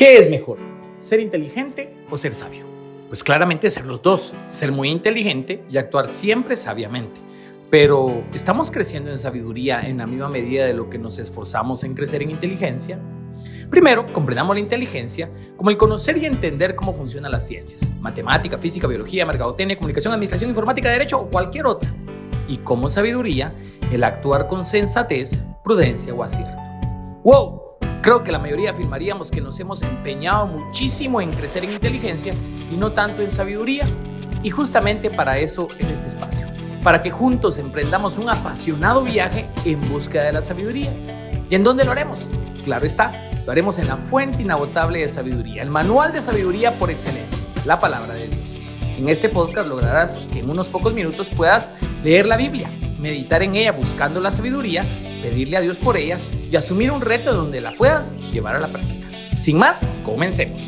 ¿Qué es mejor? ¿Ser inteligente o ser sabio? Pues claramente ser los dos, ser muy inteligente y actuar siempre sabiamente. Pero, ¿estamos creciendo en sabiduría en la misma medida de lo que nos esforzamos en crecer en inteligencia? Primero, comprendamos la inteligencia como el conocer y entender cómo funcionan las ciencias, matemática, física, biología, mercadotecnia, comunicación, administración, informática, derecho o cualquier otra. Y como sabiduría, el actuar con sensatez, prudencia o acierto. ¡Wow! Creo que la mayoría afirmaríamos que nos hemos empeñado muchísimo en crecer en inteligencia y no tanto en sabiduría. Y justamente para eso es este espacio, para que juntos emprendamos un apasionado viaje en búsqueda de la sabiduría. ¿Y en dónde lo haremos? Claro está, lo haremos en la fuente inagotable de sabiduría, el manual de sabiduría por excelencia, la palabra de Dios. En este podcast lograrás que en unos pocos minutos puedas leer la Biblia, meditar en ella buscando la sabiduría, pedirle a Dios por ella y asumir un reto donde la puedas llevar a la práctica. Sin más, comencemos.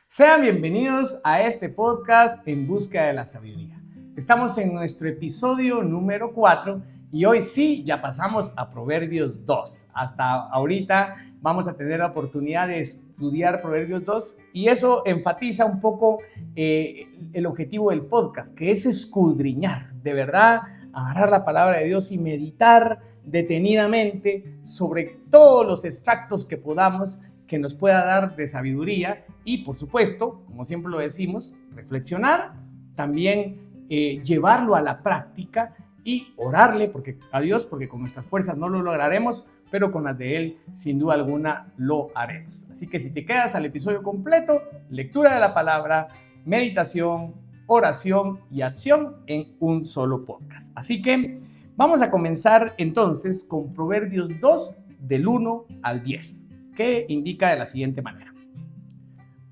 Sean bienvenidos a este podcast en busca de la sabiduría. Estamos en nuestro episodio número 4 y hoy sí ya pasamos a Proverbios 2. Hasta ahorita vamos a tener la oportunidad de estudiar Proverbios 2 y eso enfatiza un poco el objetivo del podcast, que es escudriñar, de verdad, agarrar la palabra de Dios y meditar detenidamente sobre todos los extractos que podamos que nos pueda dar de sabiduría y, por supuesto, como siempre lo decimos, reflexionar, también llevarlo a la práctica y orarle a Dios, porque con nuestras fuerzas no lo lograremos, pero con las de Él, sin duda alguna, lo haremos. Así que si te quedas al episodio completo, lectura de la palabra, meditación, oración y acción en un solo podcast. Así que vamos a comenzar entonces con Proverbios 2, del 1 al 10, que indica de la siguiente manera.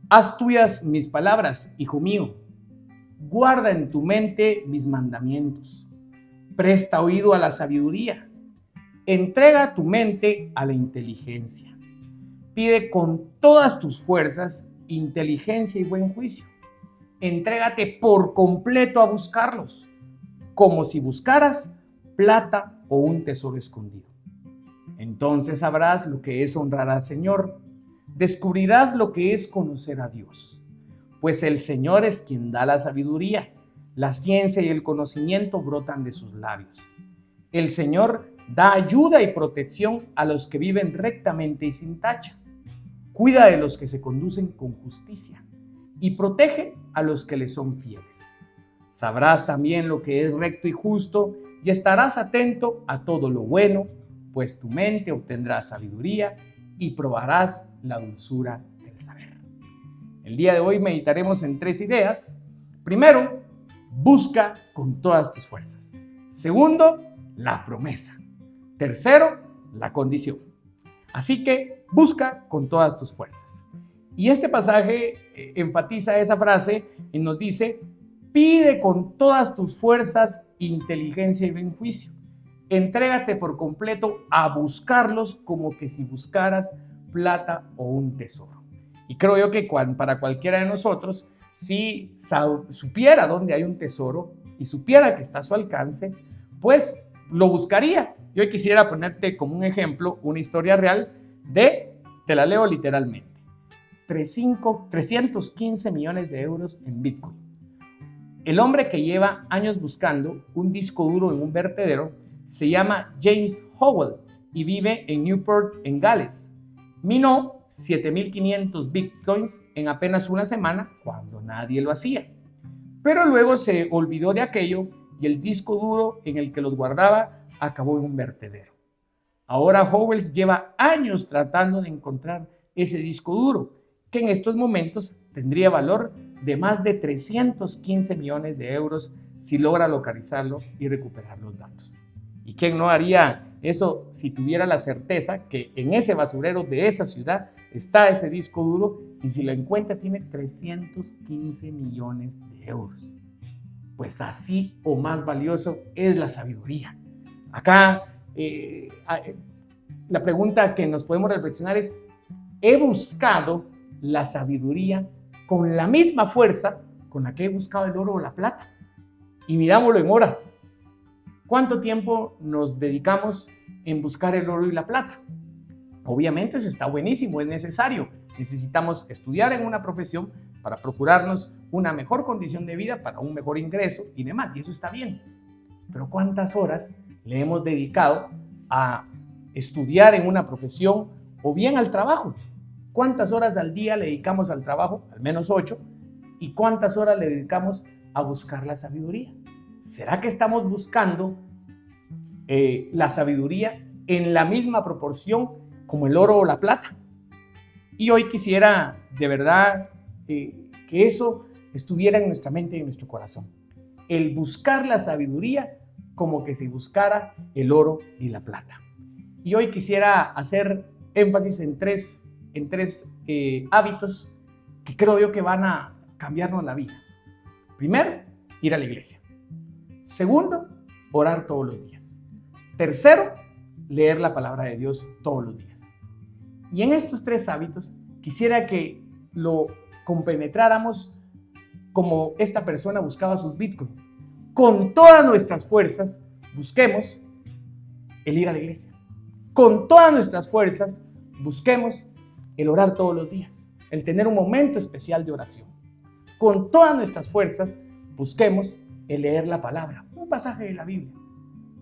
Haz tuyas mis palabras, hijo mío. Guarda en tu mente mis mandamientos. Presta oído a la sabiduría. Entrega tu mente a la inteligencia. Pide con todas tus fuerzas inteligencia y buen juicio. Entrégate por completo a buscarlos, como si buscaras plata o un tesoro escondido. Entonces sabrás lo que es honrar al Señor. Descubrirás lo que es conocer a Dios. Pues el Señor es quien da la sabiduría. La ciencia y el conocimiento brotan de sus labios. El Señor da ayuda y protección a los que viven rectamente y sin tacha. Cuida de los que se conducen con justicia y protege a los que le son fieles. Sabrás también lo que es recto y justo y estarás atento a todo lo bueno, pues tu mente obtendrá sabiduría y probarás la dulzura del saber. El día de hoy meditaremos en 3 ideas. Primero, busca con todas tus fuerzas. Segundo, la promesa. Tercero, la condición. Así que busca con todas tus fuerzas. Y este pasaje enfatiza esa frase y nos dice, pide con todas tus fuerzas inteligencia y buen juicio. Entrégate por completo a buscarlos como que si buscaras plata o un tesoro. Y creo yo que para cualquiera de nosotros, si supiera dónde hay un tesoro y supiera que está a su alcance, pues lo buscaría. Yo quisiera ponerte como un ejemplo una historia real te la leo literalmente, 315 millones de euros en Bitcoin. El hombre que lleva años buscando un disco duro en un vertedero se llama James Howell y vive en Newport, en Gales. Minó 7.500 bitcoins en apenas una semana cuando nadie lo hacía. Pero luego se olvidó de aquello y el disco duro en el que los guardaba acabó en un vertedero. Ahora Howell lleva años tratando de encontrar ese disco duro, que en estos momentos tendría valor de más de 315 millones de euros si logra localizarlo y recuperar los datos. ¿Y quién no haría eso si tuviera la certeza que en ese basurero de esa ciudad está ese disco duro y si lo encuentra tiene 315 millones de euros? Pues así o más valioso es la sabiduría. Acá la pregunta que nos podemos reflexionar es, ¿he buscado la sabiduría con la misma fuerza con la que he buscado el oro o la plata? Y mirámoslo en horas. ¿Cuánto tiempo nos dedicamos en buscar el oro y la plata? Obviamente eso está buenísimo, es necesario. Necesitamos estudiar en una profesión para procurarnos una mejor condición de vida, para un mejor ingreso y demás, y eso está bien. Pero ¿cuántas horas le hemos dedicado a estudiar en una profesión o bien al trabajo? ¿Cuántas horas al día le dedicamos al trabajo? Al menos 8. ¿Y cuántas horas le dedicamos a buscar la sabiduría? ¿Será que estamos buscando la sabiduría en la misma proporción como el oro o la plata? Y hoy quisiera de verdad que eso estuviera en nuestra mente y en nuestro corazón. El buscar la sabiduría como que si buscara el oro y la plata. Y hoy quisiera hacer énfasis en tres hábitos que creo yo que van a cambiarnos la vida. Primero, ir a la iglesia. Segundo, orar todos los días. Tercero, leer la palabra de Dios todos los días. Y en estos 3 hábitos quisiera que lo compenetráramos como esta persona buscaba sus bitcoins. Con todas nuestras fuerzas busquemos el ir a la iglesia. Con todas nuestras fuerzas busquemos el orar todos los días, el tener un momento especial de oración. Con todas nuestras fuerzas busquemos el leer la palabra, un pasaje de la Biblia.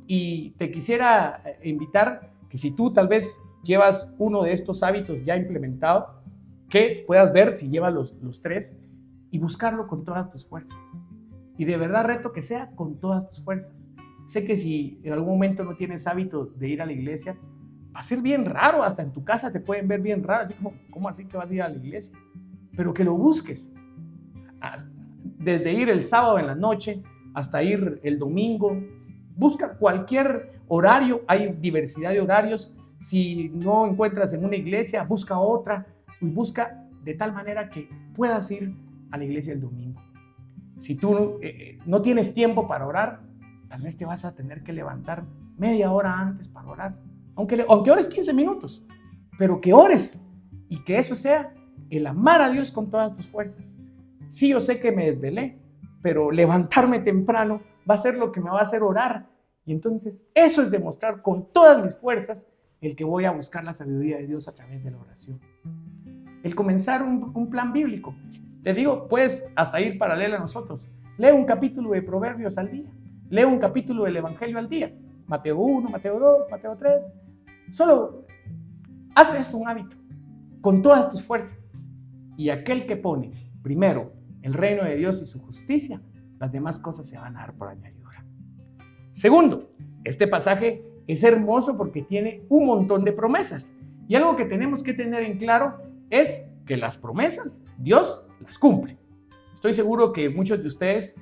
Y te quisiera invitar que si tú tal vez llevas uno de estos hábitos ya implementado, que puedas ver si llevas los 3 y buscarlo con todas tus fuerzas. Y de verdad reto que sea con todas tus fuerzas. Sé que si en algún momento no tienes hábito de ir a la iglesia, va a ser bien raro, hasta en tu casa te pueden ver bien raro, así como, ¿cómo así que vas a ir a la iglesia? Pero que lo busques. Desde ir el sábado en la noche hasta ir el domingo, busca cualquier horario, hay diversidad de horarios. Si no encuentras en una iglesia, busca otra y busca de tal manera que puedas ir a la iglesia el domingo. Si tú no tienes tiempo para orar, tal vez te vas a tener que levantar media hora antes para orar. Aunque ores 15 minutos, pero que ores y que eso sea el amar a Dios con todas tus fuerzas. Sí, yo sé que me desvelé, pero levantarme temprano va a ser lo que me va a hacer orar. Y entonces eso es demostrar con todas mis fuerzas el que voy a buscar la sabiduría de Dios a través de la oración. El comenzar un plan bíblico. Te digo, puedes hasta ir paralelo a nosotros. Lee un capítulo de Proverbios al día. Lee un capítulo del Evangelio al día. Mateo 1, Mateo 2, Mateo 3. Solo haz esto un hábito con todas tus fuerzas. Y aquel que pone primero el reino de Dios y su justicia, las demás cosas se van a dar por añadidura. Segundo, este pasaje es hermoso porque tiene un montón de promesas. Y algo que tenemos que tener en claro es que las promesas Dios las cumple. Estoy seguro que muchos de ustedes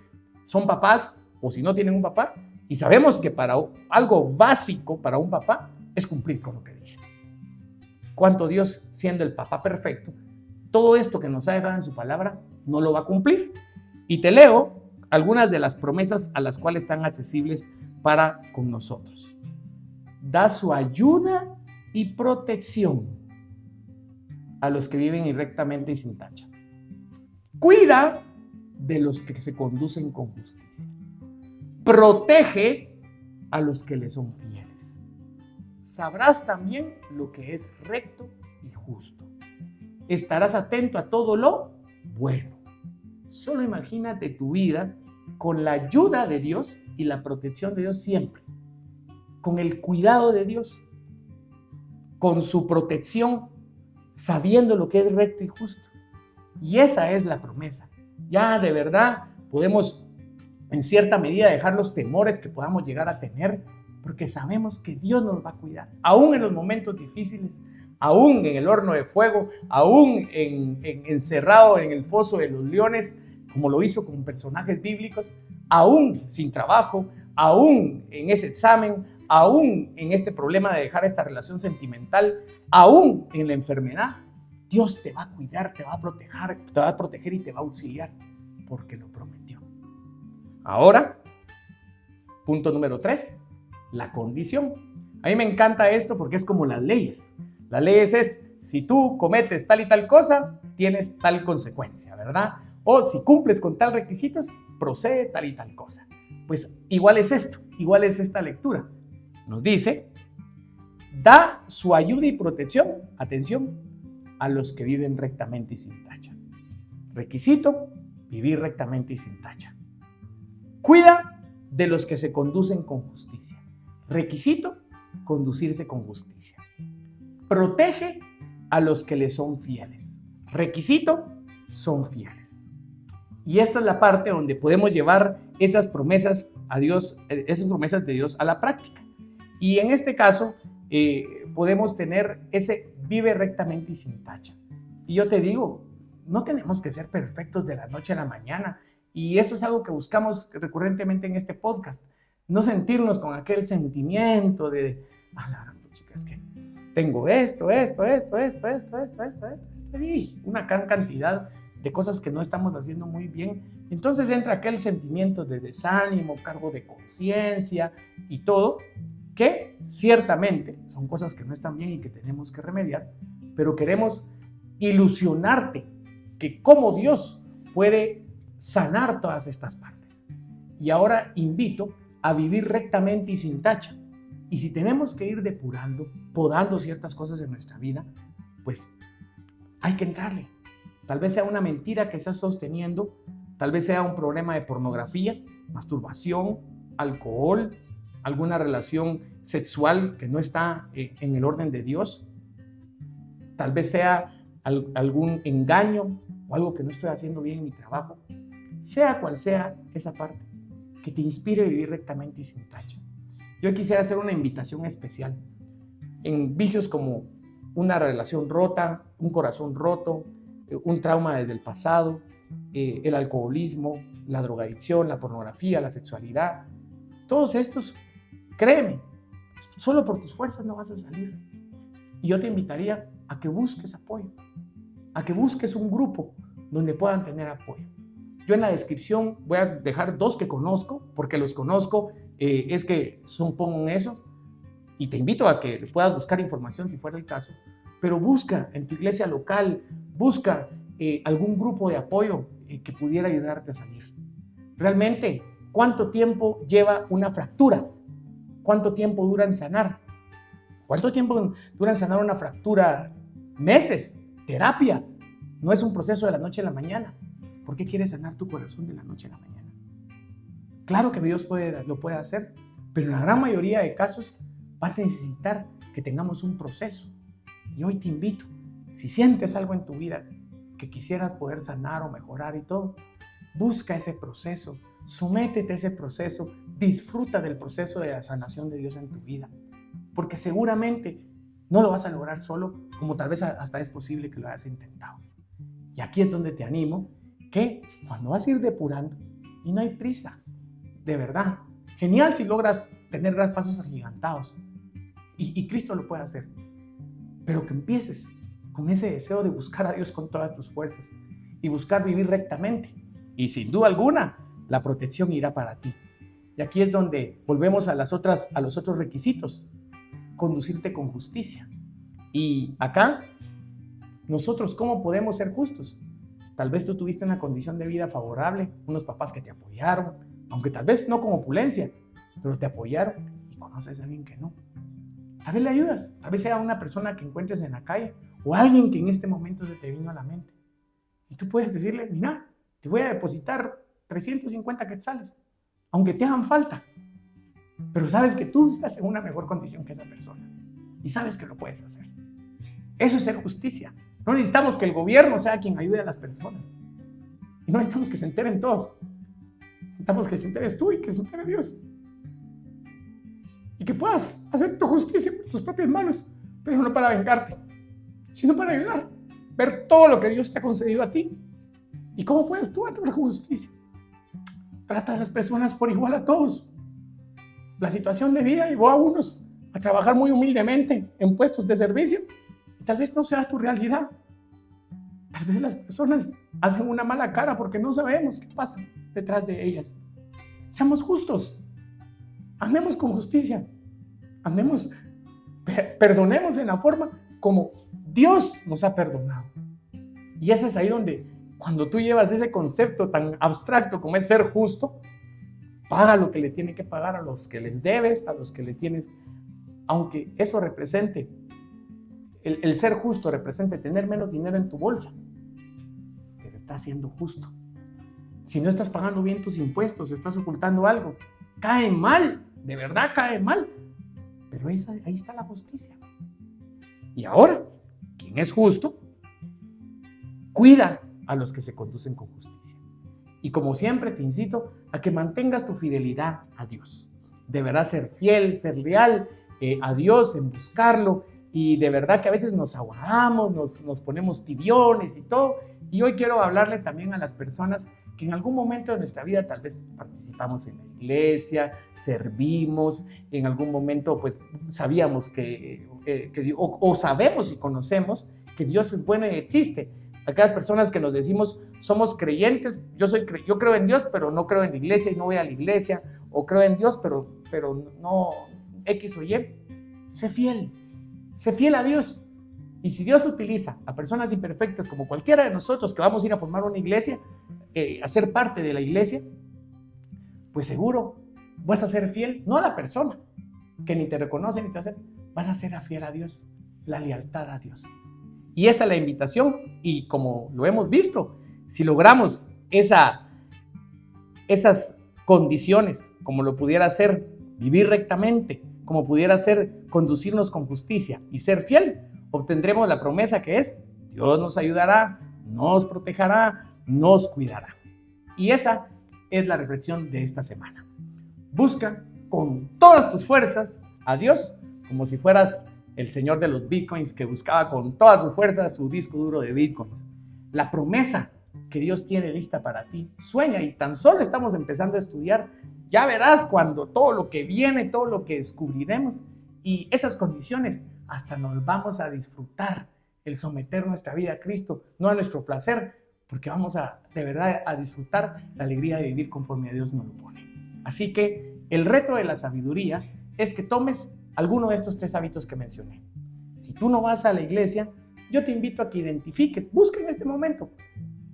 son papás o si no tienen un papá y sabemos que para algo básico para un papá es cumplir con lo que dice. ¿Cuánto Dios, siendo el papá perfecto, todo esto que nos ha dejado en su palabra no lo va a cumplir? Y te leo algunas de las promesas a las cuales están accesibles para con nosotros. Da su ayuda y protección a los que viven rectamente y sin tacha. Cuida de los que se conducen con justicia. Protege a los que le son fieles. Sabrás también lo que es recto y justo. Estarás atento a todo lo bueno. Solo imagínate tu vida con la ayuda de Dios y la protección de Dios siempre. Con el cuidado de Dios. Con su protección, sabiendo lo que es recto y justo. Y esa es la promesa. Ya de verdad podemos en cierta medida dejar los temores que podamos llegar a tener, porque sabemos que Dios nos va a cuidar, aún en los momentos difíciles, aún en el horno de fuego, aún encerrado en el foso de los leones, como lo hizo con personajes bíblicos, aún sin trabajo, aún en ese examen, aún en este problema de dejar esta relación sentimental, aún en la enfermedad. Dios te va a cuidar, te va a proteger y te va a auxiliar, porque lo prometió. Ahora, punto número 3, la condición. A mí me encanta esto porque es como las leyes. Las leyes es, si tú cometes tal y tal cosa, tienes tal consecuencia, ¿verdad? O si cumples con tal requisitos, procede tal y tal cosa. pues igual es esto, igual es esta lectura. Nos dice, da su ayuda y protección, atención, a los que viven rectamente y sin tacha. Requisito, vivir rectamente y sin tacha. Cuida de los que se conducen con justicia. Requisito, conducirse con justicia. Protege a los que le son fieles. Requisito, son fieles. Y esta es la parte donde podemos llevar esas promesas a Dios, esas promesas de Dios a la práctica. Y en este caso, podemos tener ese vive rectamente y sin tacha. Y yo te digo, no tenemos que ser perfectos de la noche a la mañana. Y eso es algo que buscamos recurrentemente en este podcast. No sentirnos con aquel sentimiento de, chicas, que tengo esto, y una gran cantidad de cosas que no estamos haciendo muy bien. Entonces entra aquel sentimiento de desánimo, cargo de conciencia y todo, que ciertamente son cosas que no están bien y que tenemos que remediar, pero queremos ilusionarte que cómo Dios puede sanar todas estas partes. Y ahora invito a vivir rectamente y sin tacha. Y si tenemos que ir depurando, podando ciertas cosas en nuestra vida, pues hay que entrarle. Tal vez sea una mentira que estás sosteniendo, tal vez sea un problema de pornografía, masturbación, alcohol, alguna relación sexual que no está en el orden de Dios. Tal vez sea algún engaño o algo que no estoy haciendo bien en mi trabajo. Sea cual sea esa parte, que te inspire a vivir rectamente y sin tacha. Yo quisiera hacer una invitación especial en vicios como una relación rota, un corazón roto, un trauma desde el pasado, el alcoholismo, la drogadicción, la pornografía, la sexualidad. Todos estos, créeme, solo por tus fuerzas no vas a salir. Y yo te invitaría a que busques apoyo, a que busques un grupo donde puedan tener apoyo. Yo en la descripción voy a dejar 2 que conozco, porque los conozco, es que son esos, y te invito a que puedas buscar información si fuera el caso, pero busca en tu iglesia local, busca algún grupo de apoyo que pudiera ayudarte a salir. Realmente, ¿cuánto tiempo lleva una fractura? ¿Cuánto tiempo dura en sanar? ¿Cuánto tiempo dura en sanar una fractura? Meses, terapia. No es un proceso de la noche a la mañana. ¿Por qué quieres sanar tu corazón de la noche a la mañana? Claro que Dios lo puede hacer, pero en la gran mayoría de casos va a necesitar que tengamos un proceso. Y hoy te invito, si sientes algo en tu vida que quisieras poder sanar o mejorar y todo, busca ese proceso, sométete a ese proceso, disfruta del proceso de la sanación de Dios en tu vida, porque seguramente no lo vas a lograr solo, como tal vez hasta es posible que lo hayas intentado. Y aquí es donde te animo, que cuando vas a ir depurando, y no hay prisa, de verdad, genial si logras tener pasos agigantados, y Cristo lo puede hacer, pero que empieces con ese deseo de buscar a Dios con todas tus fuerzas, y buscar vivir rectamente, y sin duda alguna, la protección irá para ti. Y aquí es donde volvemos a los otros requisitos, conducirte con justicia. Y acá, nosotros, ¿cómo podemos ser justos? Tal vez tú tuviste una condición de vida favorable, unos papás que te apoyaron, aunque tal vez no con opulencia, pero te apoyaron, y conoces a alguien que no. Tal vez le ayudas, tal vez sea una persona que encuentres en la calle, o alguien que en este momento se te vino a la mente. Y tú puedes decirle, mira, te voy a depositar 350 quetzales, aunque te hagan falta. Pero sabes que tú estás en una mejor condición que esa persona. Y sabes que lo puedes hacer. Eso es ser justicia. No necesitamos que el gobierno sea quien ayude a las personas. Y no necesitamos que se enteren todos. Necesitamos que se enteres tú y que se entere Dios. Y que puedas hacer tu justicia con tus propias manos, pero no para vengarte, sino para ayudar. Ver todo lo que Dios te ha concedido a ti. ¿Y cómo puedes tú actuar con justicia? Trata a las personas por igual a todos. La situación de vida llevó a unos a trabajar muy humildemente en puestos de servicio. Y tal vez no sea tu realidad. Tal vez las personas hacen una mala cara porque no sabemos qué pasa detrás de ellas. Seamos justos. Amemos con justicia. Amemos, perdonemos en la forma como Dios nos ha perdonado. Y ese es ahí donde, cuando tú llevas ese concepto tan abstracto como es ser justo, paga lo que le tiene que pagar a los que les debes, a los que les tienes, aunque eso represente, el ser justo represente tener menos dinero en tu bolsa, pero estás siendo justo. Si no estás pagando bien tus impuestos, estás ocultando algo, cae mal, de verdad cae mal, pero ahí está la justicia. Y ahora, quien es justo, cuida a los que se conducen con justicia. Y como siempre te incito a que mantengas tu fidelidad a Dios. De verdad ser fiel, ser leal a Dios, en buscarlo. Y de verdad que a veces nos aguadamos, nos ponemos tibiones y todo. Y hoy quiero hablarle también a las personas que en algún momento de nuestra vida tal vez participamos en la iglesia, servimos, en algún momento pues sabíamos o sabemos y conocemos que Dios es bueno y existe. Aquellas personas que nos decimos somos creyentes, yo creo en Dios, pero no creo en la iglesia y no voy a la iglesia, o creo en Dios, pero no X o Y. Sé fiel a Dios. Y si Dios utiliza a personas imperfectas como cualquiera de nosotros que vamos a ir a formar una iglesia, a ser parte de la iglesia, pues seguro vas a ser fiel, no a la persona que ni te reconoce ni te hace, vas a ser fiel a Dios, la lealtad a Dios. Y esa es la invitación, y como lo hemos visto, si logramos esas condiciones, como lo pudiera ser vivir rectamente, como pudiera ser conducirnos con justicia y ser fiel, obtendremos la promesa que es: Dios nos ayudará, nos protegerá, nos cuidará. Y esa es la reflexión de esta semana. Busca con todas tus fuerzas a Dios, como si fueras el señor de los bitcoins que buscaba con todas sus fuerzas su disco duro de bitcoins. La promesa que Dios tiene lista para ti. Sueña, y tan solo estamos empezando a estudiar. Ya verás cuando todo lo que viene, todo lo que descubriremos, y esas condiciones, hasta nos vamos a disfrutar el someter nuestra vida a Cristo, no a nuestro placer, porque vamos de verdad a disfrutar la alegría de vivir conforme a Dios nos lo pone. Así que el reto de la sabiduría es que tomes alguno de estos 3 hábitos que mencioné. Si tú no vas a la iglesia, yo te invito a que identifiques, busca en este momento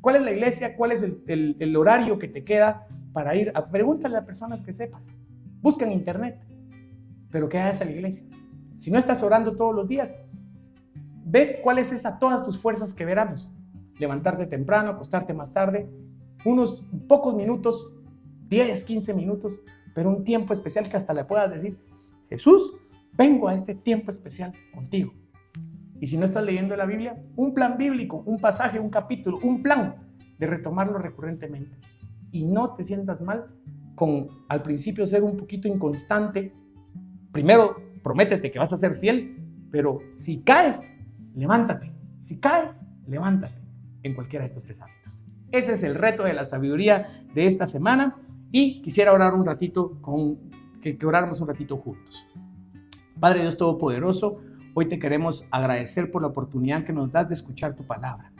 cuál es la iglesia, cuál es el horario que te queda para ir. Pregúntale a personas que sepas, busca en internet, pero que vayas a la iglesia. Si no estás orando todos los días, ve cuál es todas tus fuerzas que veramos. Levantarte temprano, acostarte más tarde, unos pocos minutos, 10, 15 minutos, pero un tiempo especial que hasta le puedas decir: Jesús, vengo a este tiempo especial contigo. Y si no estás leyendo la Biblia, un plan bíblico, un pasaje, un capítulo, un plan de retomarlo recurrentemente. Y no te sientas mal con al principio ser un poquito inconstante. Primero, prométete que vas a ser fiel, pero si caes, levántate. Si caes, levántate en cualquiera de estos 3 hábitos. Ese es el reto de la sabiduría de esta semana, y quisiera orar un ratito que oráramos un ratito juntos. Padre Dios Todopoderoso, hoy te queremos agradecer por la oportunidad que nos das de escuchar tu palabra.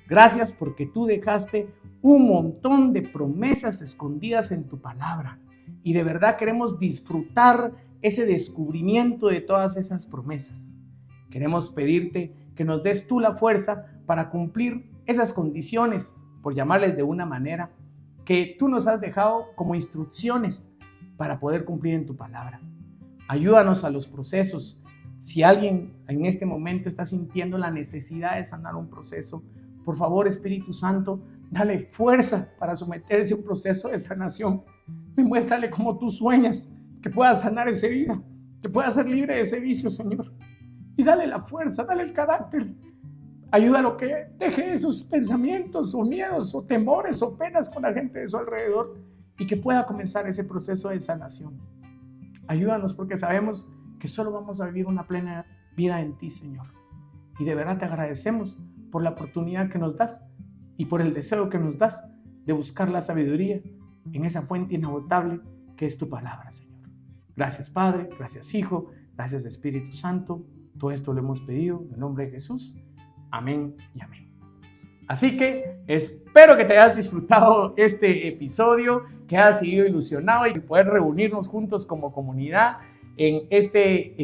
Gracias porque tú dejaste un montón de promesas escondidas en tu palabra, y de verdad queremos disfrutar ese descubrimiento de todas esas promesas. Queremos pedirte que nos des tú la fuerza para cumplir esas condiciones, por llamarles de una manera, que tú nos has dejado como instrucciones para poder cumplir en tu palabra. Ayúdanos a los procesos. Si alguien en este momento está sintiendo la necesidad de sanar un proceso, por favor, Espíritu Santo, dale fuerza para someterse a un proceso de sanación. Demuéstrale cómo tú sueñas que pueda sanar esa herida, que pueda ser libre de ese vicio, Señor. Y dale la fuerza, dale el carácter. Ayúdalo que deje esos pensamientos o miedos o temores o penas con la gente de su alrededor, y que pueda comenzar ese proceso de sanación. Ayúdanos, porque sabemos que solo vamos a vivir una plena vida en ti, Señor. Y de verdad te agradecemos por la oportunidad que nos das y por el deseo que nos das de buscar la sabiduría en esa fuente inagotable que es tu palabra, Señor. Gracias, Padre, gracias, Hijo, gracias, Espíritu Santo. Todo esto lo hemos pedido en el nombre de Jesús. Amén y amén. Así que espero que te hayas disfrutado este episodio, que hayas seguido ilusionado y poder reunirnos juntos como comunidad en este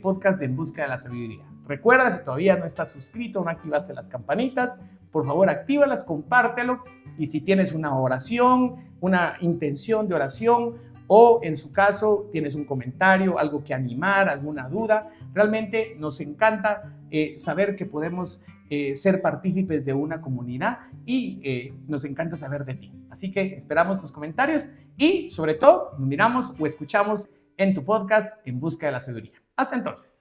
podcast de En Busca de la Sabiduría. Recuerda, si todavía no estás suscrito, no activaste las campanitas, por favor actívalas, compártelo. Y si tienes una oración, una intención de oración o en su caso tienes un comentario, algo que animar, alguna duda. Realmente nos encanta saber que podemos ser partícipes de una comunidad y nos encanta saber de ti. Así que esperamos tus comentarios y sobre todo nos miramos o escuchamos en tu podcast En Busca de la Sabiduría. Hasta entonces.